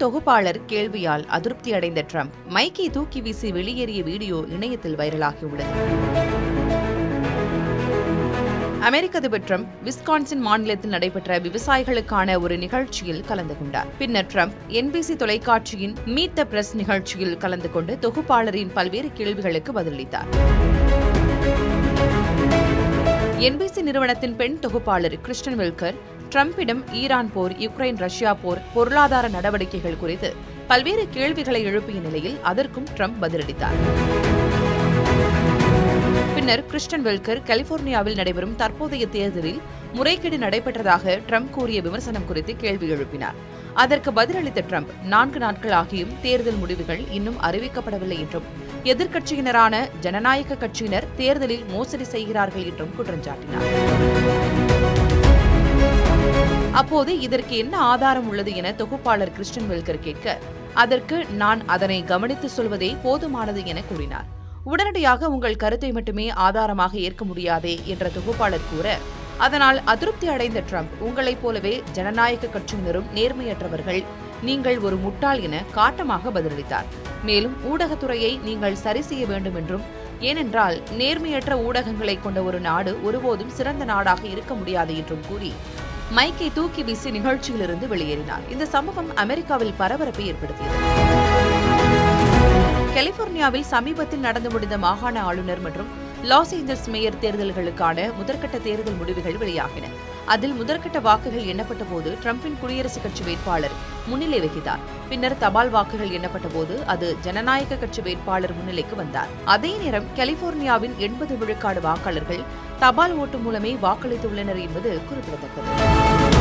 தொகுப்பாளர் கேள்வியால் அதிருப்தி அடைந்த ட்ரம்ப் மைக்கை தூக்கி வீசி வெளியேறிய வீடியோ இணையத்தில் வைரலாகியுள்ளது. அமெரிக்க அதிபர் ட்ரம்ப் விஸ்கான்சின் மாநிலத்தில் நடைபெற்ற விவசாயிகளுக்கான ஒரு நிகழ்ச்சியில் கலந்து கொண்டார். பின்னர் ட்ரம்ப் NBC தொலைக்காட்சியின் மீட் த பிரஸ் நிகழ்ச்சியில் கலந்து கொண்டு தொகுப்பாளரின் பல்வேறு கேள்விகளுக்கு பதிலளித்தார். NBC நிறுவனத்தின் பெண் தொகுப்பாளர் கிறிஸ்டன் வில்கர் ட்ரம்பிடம் ஈரான் போர், யுக்ரைன் ரஷ்யா போர், பொருளாதார நடவடிக்கைகள் குறித்து பல்வேறு கேள்விகளை எழுப்பிய நிலையில் அதற்கும் ட்ரம்ப் பதிலளித்தார். பின்னர் கிறிஸ்டன் வில்கர் கலிபோர்னியாவில் நடைபெறும் தற்போதைய தேர்தலில் முறைகேடு நடைபெற்றதாக ட்ரம்ப் கூறிய விமர்சனம் குறித்து கேள்வி எழுப்பினார். அதற்கு பதிலளித்த ட்ரம்ப் 4 நாட்கள் ஆகியும் தேர்தல் முடிவுகள் இன்னும் அறிவிக்கப்படவில்லை என்றும், எதிர்க்கட்சியினரான ஜனநாயக கட்சியினர் தேர்தலில் மோசடி செய்கிறார்கள் என்றும் குற்றம் சாட்டினார். அப்போது இதற்கு என்ன ஆதாரம் உள்ளது என தொகுப்பாளர் கிறிஸ்டன் வில்கர் கேட்க, அதற்கு நான் அதனை கவனித்து சொல்வதே போதுமானது என கூறினார். உடனடியாக உங்கள் கருத்தை மட்டுமே ஆதாரமாக ஏற்க முடியாதே என்ற தொகுப்பாளர் கூற, அதனால் அதிருப்தி அடைந்த ட்ரம்ப் உங்களைப் போலவே ஜனநாயக கட்சியினரும் நேர்மையற்றவர்கள், நீங்கள் ஒரு முட்டாள் என காட்டமாக பதிலளித்தார். மேலும் ஊடகத்துறையை நீங்கள் சரி செய்ய வேண்டும் என்றும், ஏனென்றால் நேர்மையற்ற ஊடகங்களை கொண்ட ஒரு நாடு ஒருபோதும் சிறந்த நாடாக இருக்க முடியாது என்றும் கூறி மைக்கை தூக்கி வீசி நிகழ்ச்சியிலிருந்து வெளியேறினார். இந்த சம்பவம் அமெரிக்காவில் பரபரப்பை ஏற்படுத்தியது. கலிபோர்னியாவில் சமீபத்தில் நடந்து முடிந்த மாகாண ஆளுநர் மற்றும் லாஸ் ஏஞ்சல்ஸ் மேயர் தேர்தல்களுக்கான முதற்கட்ட தேர்தல் முடிவுகள் வெளியாகின. அதில் முதற்கட்ட வாக்குகள் எண்ணப்பட்ட போது ட்ரம்பின் குடியரசுக் கட்சி வேட்பாளர் முன்னிலை வகித்தார். பின்னர் தபால் வாக்குகள் எண்ணப்பட்ட போது அது ஜனநாயக கட்சி வேட்பாளர் முன்னிலைக்கு வந்தார். அதே நேரம் கலிபோர்னியாவின் 80 விழுக்காடு வாக்காளர்கள் தபால் ஓட்டு மூலமே வாக்களித்துள்ளனர் என்பது குறிப்பிடத்தக்கது.